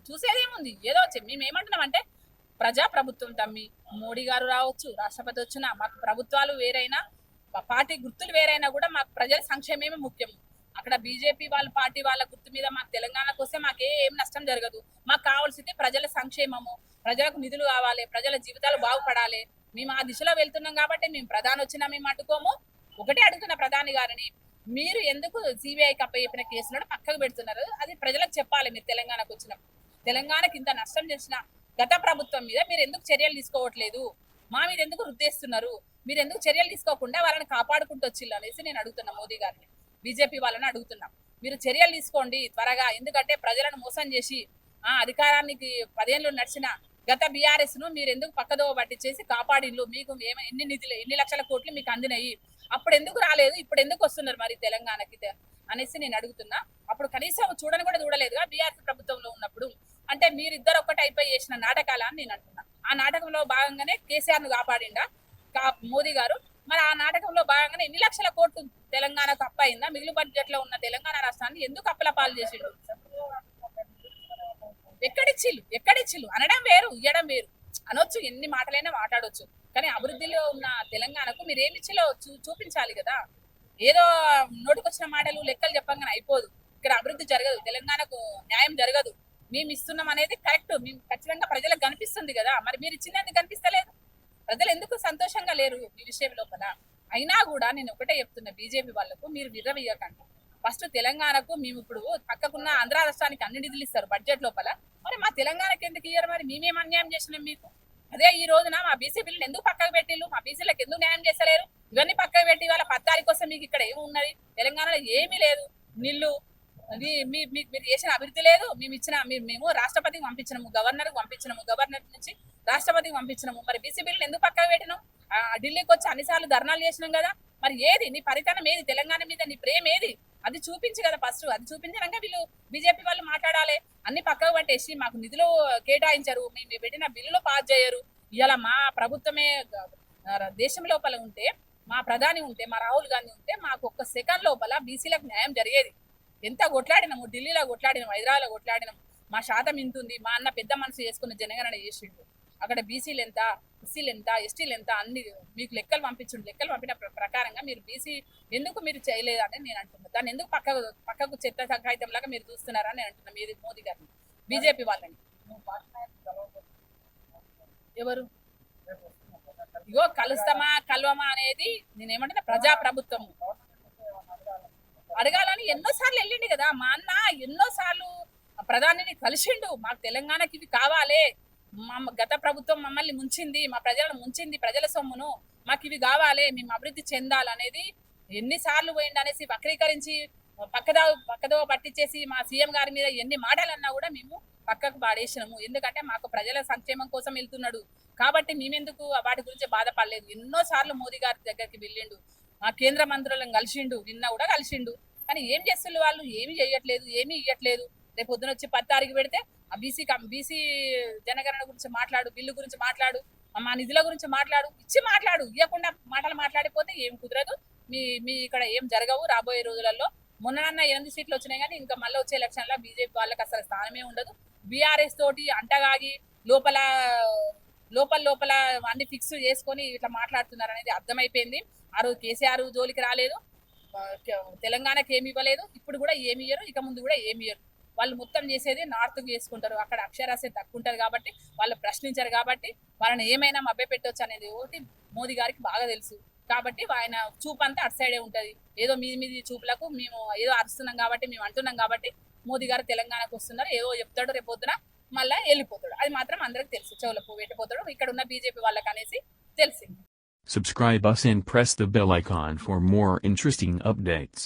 చూసేదేముంది ఏదో మేము ఏమంటున్నామంటే ప్రజా ప్రభుత్వం తమ్మి మోడీ గారు రావచ్చు, రాష్ట్రపతి వచ్చినా మాకు ప్రభుత్వాలు వేరైనా పార్టీ గుర్తులు వేరైనా కూడా మాకు ప్రజల సంక్షేమమే ముఖ్యం. అక్కడ బీజేపీ వాళ్ళ పార్టీ వాళ్ళ గుర్తు మీద మాకు తెలంగాణకు వస్తే మాకు ఏం నష్టం జరగదు. మాకు కావాల్సింది ప్రజల సంక్షేమము, ప్రజలకు నిధులు కావాలి, ప్రజల జీవితాలు బాగుపడాలి. మేము ఆ దిశలో వెళ్తున్నాం కాబట్టి మేము ప్రధాని వచ్చినా మేము అడ్డుకోము. ఒకటే అడుగుతున్న ప్రధాని గారిని, మీరు ఎందుకు సిబిఐకి అప్పచెప్పిన కేసులను పక్కకు పెడుతున్నారు? అది ప్రజలకు చెప్పాలి. మీరు తెలంగాణకు వచ్చినప్పుడు తెలంగాణకి ఇంత నష్టం చేసిన గత ప్రభుత్వం మీద మీరు ఎందుకు చర్యలు తీసుకోవట్లేదు? మా మీద ఎందుకు రుద్దేస్తున్నారు? మీరు ఎందుకు చర్యలు తీసుకోకుండా వాళ్ళని కాపాడుకుంటూ వచ్చిల్లు అనేసి నేను అడుగుతున్నా మోదీ గారిని, బీజేపీ వాళ్ళని అడుగుతున్నా. మీరు చర్యలు తీసుకోండి త్వరగా. ఎందుకంటే ప్రజలను మోసం చేసి అధికారానికి 10 ఏళ్ళు నడిచిన గత బీఆర్ఎస్ ను మీరు ఎందుకు పక్కదోవ పట్టించేసి కాపాడిల్లు? మీకు ఎన్ని నిధులు, ఎన్ని లక్షల కోట్లు మీకు అందినాయి? అప్పుడు ఎందుకు రాలేదు? ఇప్పుడు ఎందుకు వస్తున్నారు మరి తెలంగాణకి అనేసి నేను అడుగుతున్నా. అప్పుడు కనీసం చూడని కూడా చూడలేదుగా బీఆర్ఎస్ ప్రభుత్వంలో ఉన్నప్పుడు. అంటే మీరిద్దరు ఒక్కటి అయిపోయి చేసిన నాటకాల అని నేను అంటున్నా. ఆ నాటకంలో భాగంగానే కేసీఆర్ ను కాపాడిండా మోదీ గారు? మరి ఆ నాటకంలో భాగంగానే ఎన్ని లక్షల కోట్లు తెలంగాణకు అప్పయిందా? మిగులు బడ్జెట్ లో ఉన్న తెలంగాణ రాష్ట్రాన్ని ఎందుకు అప్పల పాలు చేసిండు? ఎక్కడిచ్చిల్లు అనడం వేరు, ఇయ్యడం వేరు. అనొచ్చు, ఎన్ని మాటలైనా మాట్లాడొచ్చు. కానీ అభివృద్ధిలో ఉన్న తెలంగాణకు మీరు ఏమిచ్చిలో చూపించాలి కదా. ఏదో నోటికొచ్చిన మాటలు లెక్కలు చెప్పంగానే అయిపోదు. ఇక్కడ అభివృద్ధి జరగదు, తెలంగాణకు న్యాయం జరగదు. మేము ఇస్తున్నాం అనేది కరెక్ట్, మేము ఖచ్చితంగా ప్రజలకు కనిపిస్తుంది కదా. మరి మీరు ఇచ్చినందుకు కనిపిస్తలేదు. ప్రజలు ఎందుకు సంతోషంగా లేరు ఈ విషయం లోపల? అయినా కూడా నేను ఒకటే చెప్తున్నా బీజేపీ వాళ్ళకు, మీరు విర్రవీయకండి. ఫస్ట్ తెలంగాణకు మేము ఇప్పుడు పక్కకున్న ఆంధ్ర రాష్ట్రానికి అన్ని నిధులు ఇస్తారు బడ్జెట్ లోపల. మరి మా తెలంగాణకి ఎందుకు ఇయ్యరు? మరి మేమేం అన్యాయం చేసినాం మీకు? అదే ఈ రోజున మా బీసీ బిల్లుని ఎందుకు పక్కకు పెట్టిల్లు? మా బీసీలకు ఎందుకు న్యాయం చేస్తలేరు? ఇవన్నీ పక్కకు పెట్టి వాళ్ళ 10 తారీఖు కోసం మీకు ఇక్కడ ఏమి ఉన్నది? తెలంగాణలో ఏమీ లేదు. నిల్లు మీరు చేసిన అభివృద్ధి లేదు. మేము రాష్ట్రపతికి పంపించినాము, గవర్నర్కి పంపించినాము, గవర్నర్ నుంచి రాష్ట్రపతికి పంపించినాము. మరి బీసీ బిల్లుని ఎందుకు పక్కకు పెట్టినాం? ఢిల్లీకి వచ్చి అన్నిసార్లు ధర్నాలు చేసినాం కదా. మరి ఏది నీ పరితనం? ఏది తెలంగాణ మీద నీ ప్రేమ? ఏది? అది చూపించి కదా ఫస్ట్. అది చూపించాక వీళ్ళు బీజేపీ వాళ్ళు మాట్లాడాలి. అన్ని పక్కకు పట్టేసి మాకు నిధులు కేటాయించరు, మేము పెట్టిన బిల్లులు పాస్ చేయరు. ఇలా మా ప్రభుత్వమే దేశం లోపల ఉంటే, మా ప్రధాని ఉంటే, మా రాహుల్ గాంధీ ఉంటే మాకు 1 సెకండ్ లోపల బీసీలకు న్యాయం జరిగేది. ఎంత కొట్లాడినాము, ఢిల్లీలో కొట్లాడినాము, హైదరాబాద్లో కొట్లాడినాము. మా శాతం ఇంతుంది. మా అన్న పెద్ద మనసు చేసుకున్న జనగణన చేసిండు. అక్కడ బీసీలు ఎంత, ఎస్సీలు ఎంత, ఎస్టీలు ఎంత అన్ని మీకు లెక్కలు పంపించండి. లెక్కలు పంపిన ప్రకారంగా మీరు బీసీ ఎందుకు మీరు చేయలేదని నేను అంటున్నాను. దాన్ని ఎందుకు పక్కకు చెత్త కాగితం లాగా మీరు చూస్తున్నారని నేను అంటున్నాను. మీరు మోదీ గారిని, బీజేపీ వాళ్ళని. ఎవరు ఇగో కలుస్తామా కలవమా అనేది నేనేమంటున్నా ప్రజా ప్రభుత్వము. అడగాలని ఎన్నోసార్లు వెళ్ళిండు కదా మా అన్న. ఎన్నోసార్లు ప్రధానిని కలిసిండు. మాకు తెలంగాణకి ఇవి కావాలి, గత ప్రభుత్వం మమ్మల్ని ముంచింది, మా ప్రజలను ముంచింది, ప్రజల సొమ్మును, మాకు ఇవి కావాలి, మేము అభివృద్ధి చెందాలనేది ఎన్నిసార్లు పోయిండు అనేసి వక్రీకరించి పక్కదో పట్టించేసి మా సీఎం గారి మీద ఎన్ని మాటలు అన్నా కూడా మేము పక్కకు పాడేసినాము. ఎందుకంటే మాకు ప్రజల సంక్షేమం కోసం వెళ్తున్నాడు కాబట్టి మేమెందుకు వాటి గురించి బాధపడలేదు. ఎన్నోసార్లు మోదీ గారి దగ్గరికి వెళ్ళిండు, మా కేంద్ర మంత్రులను కలిసిండు, నిన్న కూడా కలిసిండు. కానీ ఏం చేస్తున్నారు వాళ్ళు? ఏమి చేయట్లేదు, ఏమీ ఇవ్వట్లేదు. రేపు పొద్దున వచ్చి 10 తారీఖు పెడితే ఆ బీసీ జనగణన గురించి మాట్లాడు, బిల్లు గురించి మాట్లాడు, మా నిధుల గురించి మాట్లాడు, మాట్లాడు. ఇవ్వకుండా మాటలు మాట్లాడిపోతే ఏం కుదరదు. మీ ఇక్కడ ఏం జరగవు రాబోయే రోజులలో. మొన్న 8 సీట్లు వచ్చినాయి కానీ ఇంకా మళ్ళీ వచ్చే ఎలక్షన్లో బీజేపీ వాళ్ళకి అసలు స్థానమే ఉండదు. బీఆర్ఎస్ తోటి అంటగాగి లోపల అన్ని ఫిక్స్ చేసుకొని ఇట్లా మాట్లాడుతున్నారు అనేది అర్థమైపోయింది. ఆ రోజు కేసీఆర్ జోలికి రాలేదు, తెలంగాణకి ఏమి ఇవ్వలేదు, ఇప్పుడు కూడా ఏమి ఇయ్యరు, ఇక ముందు కూడా ఏమి ఇయ్యరు. వాళ్ళు మొత్తం చేసేది నార్త్కి చేసుకుంటారు. అక్కడ అక్షరాస్యత తక్కువ ఉంటుంది కాబట్టి వాళ్ళు ప్రశ్నించారు కాబట్టి వాళ్ళని ఏమైనా మభ్య పెట్టవచ్చు అనేది ఒకటి మోదీ గారికి బాగా తెలుసు. కాబట్టి ఆయన చూపు అంతా అటు సైడే ఉంటుంది. ఏదో మీది చూపులకు మేము ఏదో అరుస్తున్నాం కాబట్టి, మేము అంటున్నాం కాబట్టి మోదీ గారు తెలంగాణకు వస్తున్నారు, ఏదో చెప్తాడు, రేపు పొద్దున మళ్ళీ వెళ్ళిపోతాడు. అది మాత్రం అందరికి తెలుసు. చెవులకు వెళ్ళిపోతాడు ఇక్కడ ఉన్న బీజేపీ వాళ్ళకి అనేసి తెలిసింది. Subscribe us and press the bell icon for more interesting updates.